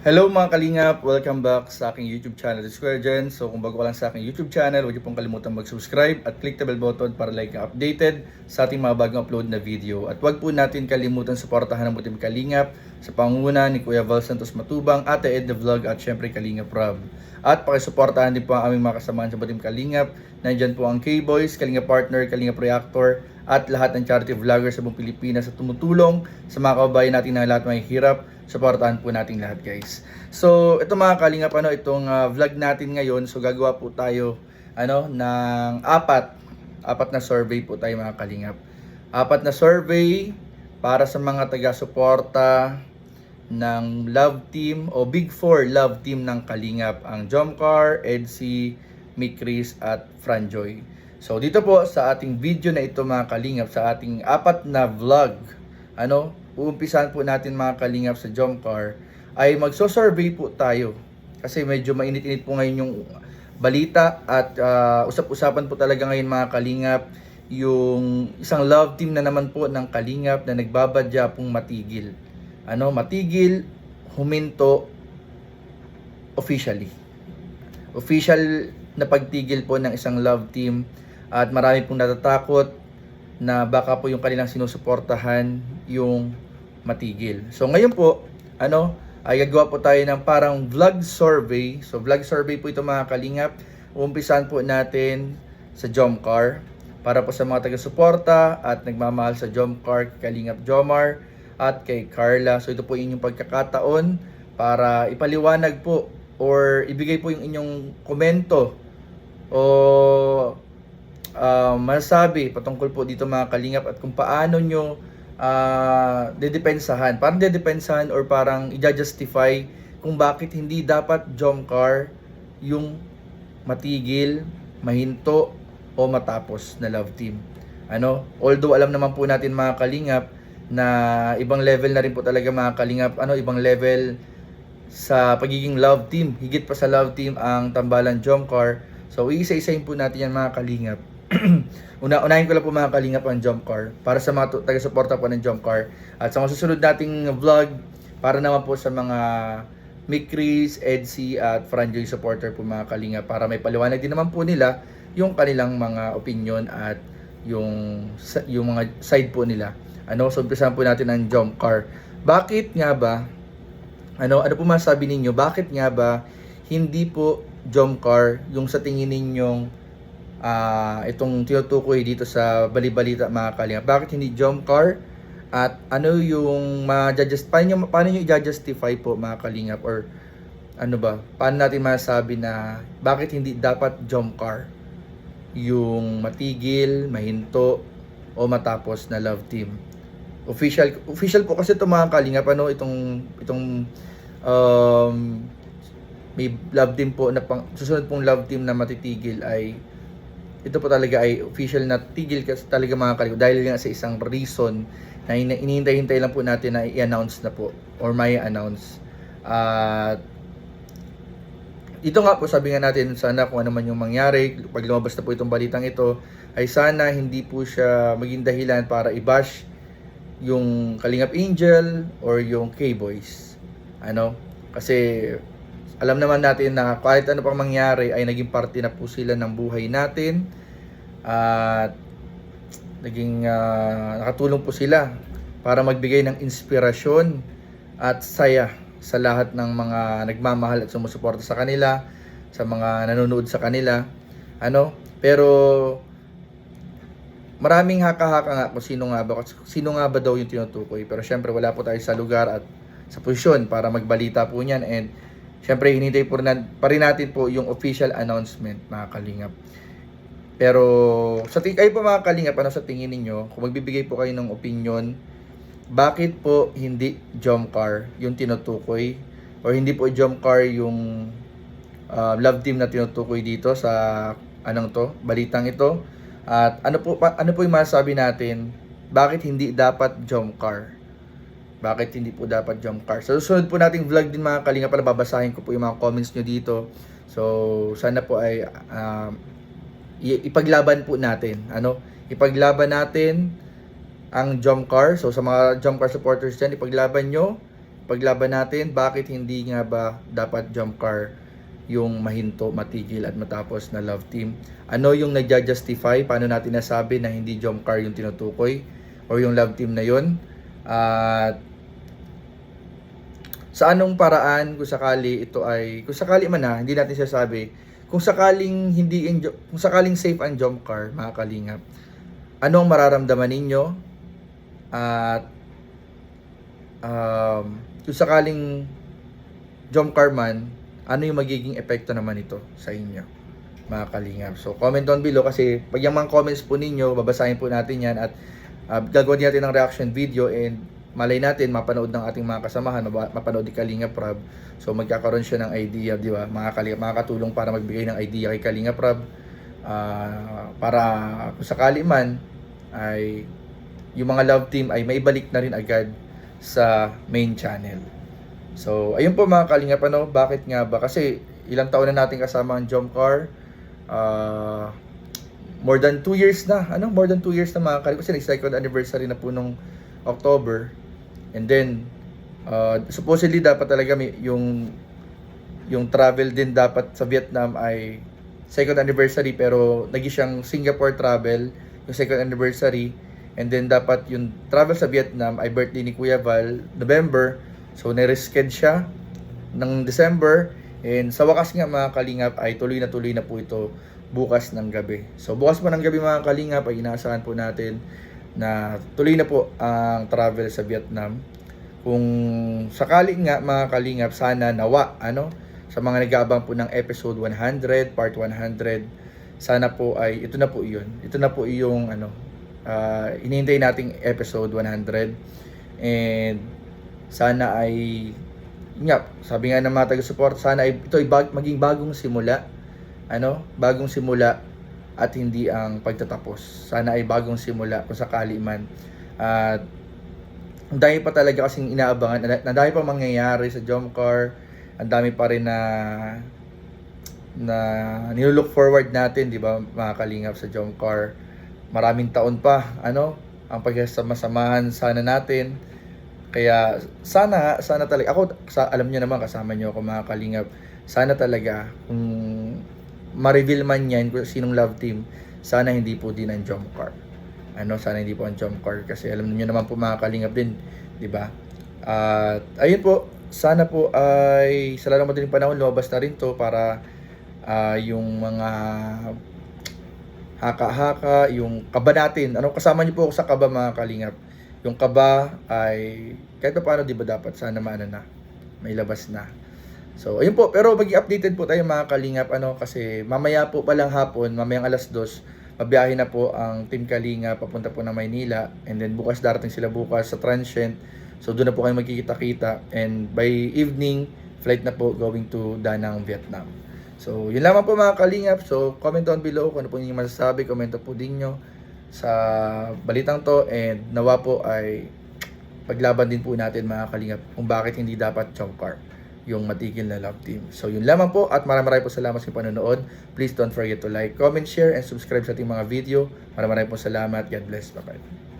Hello mga kalingap! Welcome back sa aking YouTube channel, The Square Gen. So kung bago ka lang sa aking YouTube channel, huwag niyo pong kalimutan mag-subscribe at click the bell button para like and updated sa ating mga bagong upload na video. At huwag po natin kalimutan suportahan ang Butim Kalingap sa pangunguna ni Kuya Val Santos Matubang, Ate Ed The Vlog at syempre Kalingap Rob. At pakisuportahan din po ang aming mga kasamahan sa Butim Kalingap. Nandyan po ang K-Boys, Kalingap Partner, Kalingap Reactor at lahat ng charity vloggers sa buong Pilipinas sa tumutulong sa mga kababayan natin na lahat may hirap. Suportahan po natin lahat, guys. So, ito mga kalingap, itong vlog natin ngayon. So, gagawa po tayo ng apat na survey po tayo mga kalingap. Apat na survey para sa mga taga-suporta ng Love Team o Big Four Love Team ng Kalingap, ang Jomcar, Edsy, Mikris at Franjoy. So, dito po sa ating video na ito mga kalingap, sa ating apat na vlog, uumpisahan po natin mga kalingap sa Jomcar, ay magso-survey po tayo. Kasi medyo mainit-init po ngayon yung balita at usap-usapan po talaga ngayon mga kalingap yung isang love team na naman po ng Kalingap na nagbabadya pong matigil. Matigil, huminto, officially. Official na pagtigil po ng isang love team at marami pong natatakot na baka po yung kanilang sinusuportahan yung matigil. So ngayon po, ay gagawa po tayo ng parang vlog survey. So vlog survey po ito mga kalingap. Umpisahan po natin sa Jomcar para po sa mga taga-suporta at nagmamahal sa Jomcar, Kalingap Jomar at kay Carla. So ito po inyong pagkakataon para ipaliwanag po or ibigay po yung inyong komento o masabi patungkol po dito mga kalingap at kung paano nyo dedepensahan, parang dedepensahan or parang i-justify kung bakit hindi dapat Jomcar yung matigil, mahinto o matapos na love team. Although alam naman po natin mga kalingap na ibang level na rin po talaga mga kalingap, ibang level sa pagiging love team, higit pa sa love team ang tambalan Jomcar. So iisa-isahin po natin yan mga kalingap. Unahin ko lang po mga kalingap ang Jomcar para sa mga taga-suporta po ng Jomcar at sa mga susunod nating vlog para naman po sa mga Mikris, Edsy at Franjoy supporter po mga kalingap para may paliwanag din naman po nila yung kanilang mga opinion at yung mga side po nila. So umpisahan po natin ang Jomcar. Bakit nga ba ano po masasabi ninyo, bakit nga ba hindi po Jomcar yung sa tingin ninyong itong tinutukoy dito sa balibalita mga kalingap? Bakit hindi Jomcar? At ano yung paano nyo i-justify po mga kalingap? Or paano natin masasabi na bakit hindi dapat Jomcar yung matigil, mahinto o matapos na love team? Official po kasi ito mga kalingap, itong may love team po na susunod pong love team na matitigil ay ito po talaga ay official na tigil kasi talaga mga kalingap dahil nga sa isang reason na inihintay-hintay lang po natin na i-announce na po or may announce. At ito nga po, sabi nga natin, sana kung ano man yung mangyari pag lumabas na po itong balitang ito ay sana hindi po siya maging dahilan para i-bash yung Kalingap Angel or yung K-Boys. Kasi alam naman natin na kahit ano pang mangyari ay naging parte na po sila ng buhay natin at naging nakatulong po sila para magbigay ng inspirasyon at saya sa lahat ng mga nagmamahal at sumusuporta sa kanila, sa mga nanonood sa kanila. Pero maraming haka-haka nga kung sino nga ba daw yung tinutukoy. Pero syempre wala po tayo sa lugar at sa posisyon para magbalita po niyan, and syempre hinintay pa rin natin po yung official announcement mga kalingap. Pero kayo po mga kalingap, sa tingin ninyo, kung magbibigay po kayo ng opinion, bakit po hindi Jomcar yung tinutukoy or hindi po Jomcar yung love team na tinutukoy dito sa balitang ito? At ano po yung masasabi natin, bakit hindi dapat Jomcar? Bakit hindi po dapat Jomcar? So susunod po nating vlog din mga kalingap, para babasahin ko po yung mga comments nyo dito. So sana po ay ipaglaban po natin. Ipaglaban natin ang Jomcar. So sa mga Jomcar supporters dyan, ipaglaban nyo paglaban natin, bakit hindi nga ba dapat jump car yung mahinto, matigil at matapos na love team? Ano yung nagja-justify? Paano natin nasabi na hindi jump car yung tinutukoy o yung love team na yun? At sa anong paraan kung sakali ito ay, kung sakali man na, hindi natin sasabi, kung sakaling kung sakaling safe ang jump car, mga kalingap, ano ang mararamdaman ninyo? At kung sakaling jump car man, ano yung magiging epekto naman ito sa inyo, mga kalingap? So, comment down below kasi pag yung mga comments po ninyo, babasahin po natin yan at gagawin natin ng reaction video and malay natin, mapanood ng ating mga kasamahan, mapanood ni Kalingap Rab. So, magkakaroon siya ng idea, di ba? Makakatulong para magbigay ng idea kay Kalingap Rab. Para kung sakali man, ay yung mga love team ay maibalik na rin agad sa main channel. So, ayun po mga Kalingap, bakit nga ba? Kasi ilang taon na natin kasama ang jump car. More than 2 years na. More than 2 years na mga Kalingap. Kasi nag-second anniversary na po nung October. And then, supposedly dapat talaga yung travel din dapat sa Vietnam ay second anniversary, pero naging siyang Singapore travel, yung second anniversary. And then dapat yung travel sa Vietnam ay birthday ni Kuya Val, November. So na-reschedule siya ng December. And sa wakas nga mga Kalingap ay tuloy na po ito bukas ng gabi. So bukas po ng gabi mga Kalingap ay inaasahan po natin na tuloy na po ang travel sa Vietnam. Kung sakali nga mga Kalingap, sana nawa sa mga nag-aabang po ng episode 100, part 100, sana po ay ito na po yung hinihintay nating episode 100. And sana ay sabi nga ng mga taga-support, sana ay ito ay maging bagong simula, bagong simula at hindi ang pagtatapos. Sana ay bagong simula kung sakali man. At ang dami pa talaga kasing inaabangan, ang dami pa mangyayari sa jump car, ang dami pa rin na nilook forward natin, di ba mga Kalingap, sa jump car. Maraming taon pa ang pagsasama-samahan sana natin. Kaya sana talaga alam niyo naman, kasama niyo ako mga Kalingap, sana talaga kung ma-reveal man yan kung sinong love team, sana hindi po din ang jump car. Sana hindi po ang jump car kasi alam niyo naman po mga Kalingap din, di ba? At ayun po, sana po ay sa lalong madaling panahon lumabas na rin to para yung mga haka-haka, yung kaba natin. Kasama niyo po ako sa kaba mga Kalingap. Yung kaba ay kahit pa paano, di ba, dapat sana may labas na. So, ayun po. Pero maging updated po tayo mga Kalingap, kasi mamaya po palang hapon, mamayang 2:00, mabiyahe na po ang Team Kalingap papunta po ng Maynila. And then bukas darating sila bukas sa Transient. So, doon na po kayo magkikita-kita. And by evening, flight na po going to Da Nang, Vietnam. So, yun lamang po mga Kalingap. So, comment down below kung ano po yung masasabi. Komento po din nyo sa balitang to. And nawa po ay paglaban din po natin mga Kalingap kung bakit hindi dapat jump car yung matigil na love team. So, yun lamang po at maraming po salamat sa panonood. Please don't forget to like, comment, share, and subscribe sa ating mga video. Maraming po salamat. God bless. Bye-bye.